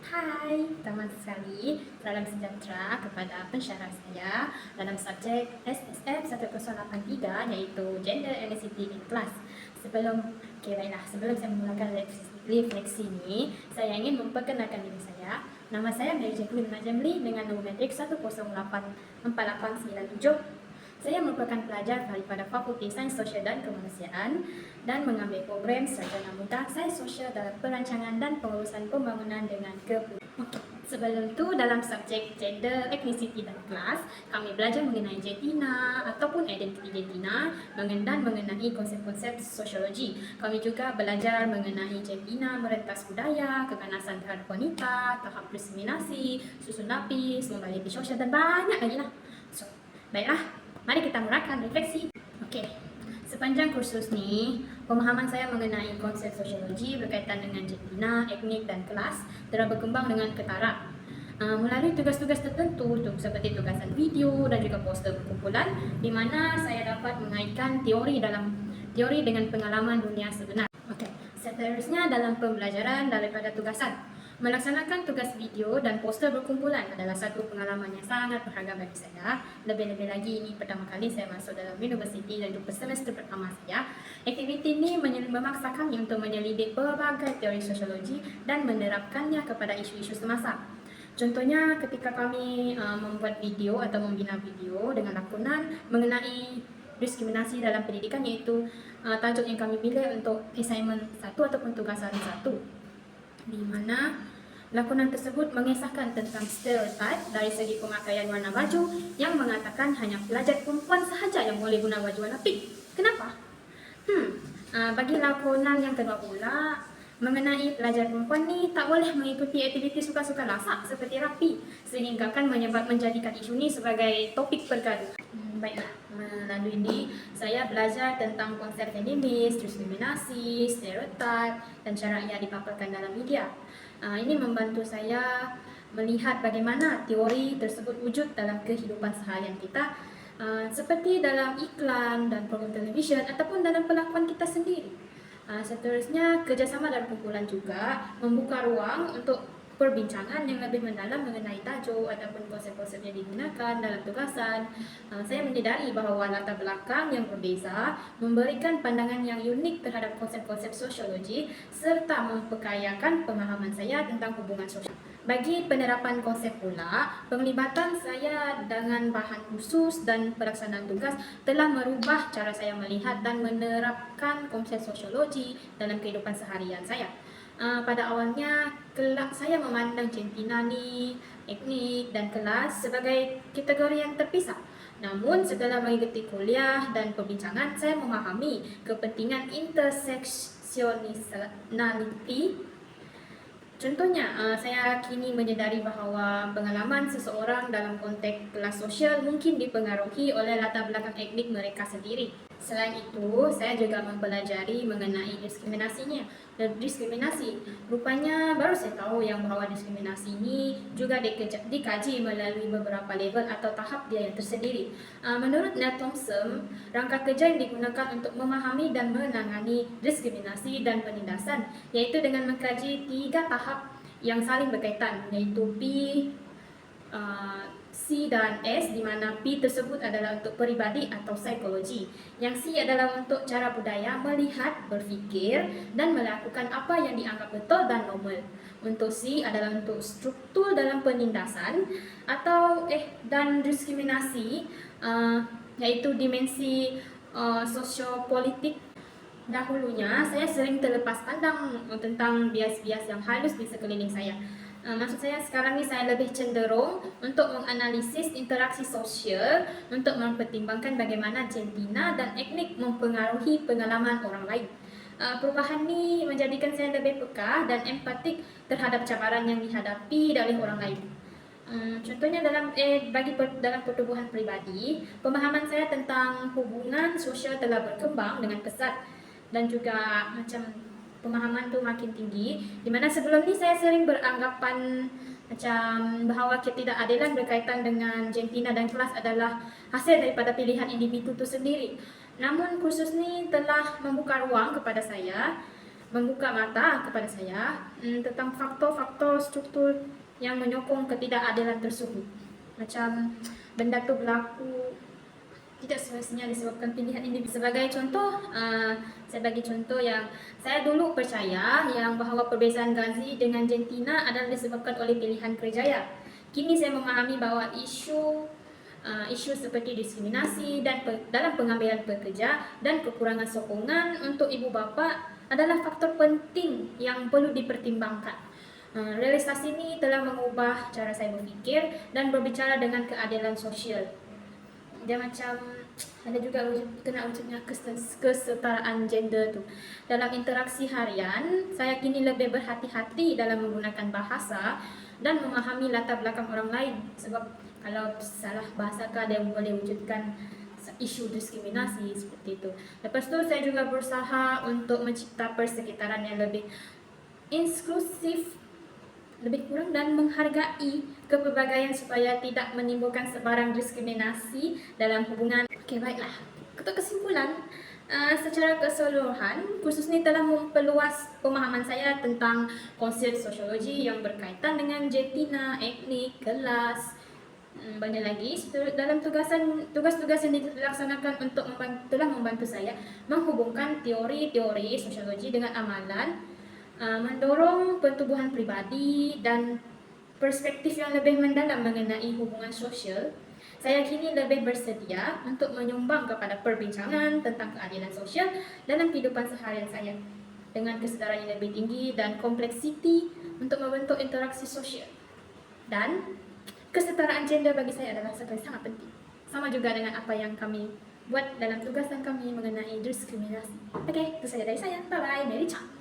Hai teman sekali, salam sejahtera kepada pensyarah saya dalam subjek SSM 1083 yaitu Gender Ethnicity in Class. Sebelum saya memulakan refleksi ini, saya ingin memperkenalkan diri saya. Nama saya Mary Jacqueline Najamli dengan nombor metrik 1084897. Saya merupakan pelajar daripada Fakulti Sains Sosial dan Kemanusiaan dan mengambil program Sarjana Muda Sains Sosial dalam Perancangan dan Pengurusan Pembangunan dengan Kebudayaan. Sebelum itu, dalam subjek Gender, Ethnicity dan Kelas, kami belajar mengenai Gentina ataupun identiti Gentina dan mengenai konsep-konsep sosiologi. Kami juga belajar mengenai Gentina merentas budaya, keganasan terhadap wanita, tahap diskriminasi, susun lapis, mobility sosial dan banyak lagi lah. Baiklah, mari kita mulakan refleksi. Okey, sepanjang kursus ni, pemahaman saya mengenai konsep sosiologi berkaitan dengan Gentina, etnik dan kelas telah berkembang dengan ketara. Melalui tugas-tugas tertentu seperti tugasan video dan juga poster berkumpulan di mana saya dapat mengaitkan teori dengan pengalaman dunia sebenar. Okey, seterusnya dalam pembelajaran daripada tugasan. Melaksanakan tugas video dan poster berkumpulan adalah satu pengalaman yang sangat berharga bagi saya. Lebih-lebih lagi ini pertama kali saya masuk dalam universiti dan juga semester pertama saya. Aktiviti ini memaksa kami untuk menyelidik berbagai teori sosiologi dan menerapkannya kepada isu-isu semasa. Contohnya ketika kami membuat video atau membina video dengan lakonan mengenai diskriminasi dalam pendidikan, iaitu tajuk yang kami pilih untuk assignment 1 ataupun tugasan 1, di mana lakonan tersebut mengisahkan tentang stereotip dari segi pemakaian warna baju yang mengatakan hanya pelajar perempuan sahaja yang boleh guna baju warna pink. Kenapa? Bagi lakonan yang kedua pula, mengenai pelajar perempuan ni tak boleh mengikuti aktiviti suka-suka lasak seperti rapi, sehingga akan menjadikan isu ni sebagai topik pergaduhan. Baiklah, melalui ini saya belajar tentang konsep feminis, diskriminasi, stereotip dan cara ia dipaparkan dalam media. Ini membantu saya melihat bagaimana teori tersebut wujud dalam kehidupan seharian kita, seperti dalam iklan dan program televisyen ataupun dalam pelakuan kita sendiri. Seterusnya, kerjasama dan kumpulan juga membuka ruang untuk perbincangan yang lebih mendalam mengenai tajuk ataupun konsep-konsep yang digunakan dalam tugasan. Saya menyedari bahawa latar belakang yang berbeza memberikan pandangan yang unik terhadap konsep-konsep sosiologi serta memperkayakan pemahaman saya tentang hubungan sosial. Bagi penerapan konsep pula, penglibatan saya dengan bahan khusus dan pelaksanaan tugas telah merubah cara saya melihat dan menerapkan konsep sosiologi dalam kehidupan seharian saya. Pada awalnya, saya memandang Gentina ni, etnik dan kelas sebagai kategori yang terpisah. Namun, setelah mengikuti kuliah dan perbincangan, saya memahami kepentingan interseksionaliti. Contohnya, saya kini menyedari bahawa pengalaman seseorang dalam konteks kelas sosial mungkin dipengaruhi oleh latar belakang etnik mereka sendiri. Selain itu, saya juga mempelajari mengenai diskriminasi. Rupanya baru saya tahu yang bahawa diskriminasi ini juga dikaji melalui beberapa level atau tahap dia yang tersendiri. Menurut Neil Thompson, rangka kerja yang digunakan untuk memahami dan menangani diskriminasi dan penindasan iaitu dengan mengkaji 3 tahap yang saling berkaitan, iaitu P, C dan S, di mana P tersebut adalah untuk peribadi atau psikologi. Yang C adalah untuk cara budaya melihat, berfikir dan melakukan apa yang dianggap betul dan normal. Untuk C adalah untuk struktur dalam penindasan dan diskriminasi, iaitu dimensi sosiopolitik. Dahulunya, saya sering terlepas pandang tentang bias-bias yang halus di sekeliling saya. Maksud saya sekarang ni saya lebih cenderung untuk menganalisis interaksi sosial untuk mempertimbangkan bagaimana Gentina dan etnik mempengaruhi pengalaman orang lain. Perubahan ni menjadikan saya lebih peka dan empatik terhadap cabaran yang dihadapi oleh orang lain. Contohnya dalam pertubuhan peribadi, pemahaman saya tentang hubungan sosial telah berkembang dengan pesat dan juga pemahaman tu makin tinggi, di mana sebelum ni saya sering beranggapan bahawa ketidakadilan berkaitan dengan Gentina dan kelas adalah hasil daripada pilihan individu itu sendiri. Namun kursus ni telah membuka ruang kepada saya membuka mata kepada saya tentang faktor-faktor struktur yang menyokong ketidakadilan tersebut. Macam benda tu berlaku tidak semestinya disebabkan pilihan individu. Sebagai contoh, saya bagi contoh yang saya dulu percaya yang bahawa perbezaan Gazi dengan jantina adalah disebabkan oleh pilihan kerjaya. Kini saya memahami bahawa isu seperti diskriminasi dan dalam pengambilan pekerja dan kekurangan sokongan untuk ibu bapa adalah faktor penting yang perlu dipertimbangkan. Realisasi ini telah mengubah cara saya berfikir dan berbicara dengan keadilan sosial. Dia macam ada juga wujudnya kesetaraan gender tu. Dalam interaksi harian, saya kini lebih berhati-hati dalam menggunakan bahasa dan memahami latar belakang orang lain, sebab kalau salah bahasa dia boleh wujudkan isu diskriminasi seperti itu. Lepas tu saya juga berusaha untuk mencipta persekitaran yang lebih inklusif, lebih kurang dan menghargai kepelbagaian supaya tidak menimbulkan sebarang diskriminasi dalam hubungan. Okey, baiklah. Untuk kesimpulan, secara keseluruhan, kursus ini telah memperluas pemahaman saya tentang konsep sosiologi yang berkaitan dengan jantina, etnik, kelas, banyak lagi. Dalam tugas-tugas yang dilaksanakan telah membantu saya menghubungkan teori-teori sosiologi dengan amalan, mendorong pertumbuhan pribadi dan perspektif yang lebih mendalam mengenai hubungan sosial. Saya kini lebih bersedia untuk menyumbang kepada perbincangan tentang keadilan sosial dalam kehidupan seharian saya dengan kesedaran yang lebih tinggi dan kompleksiti untuk membentuk interaksi sosial. Dan kesetaraan gender bagi saya adalah satu yang sangat penting. Sama juga dengan apa yang kami buat dalam tugasan kami mengenai diskriminasi. Okey, itu saja dari saya. Bye-bye. Mary Chan.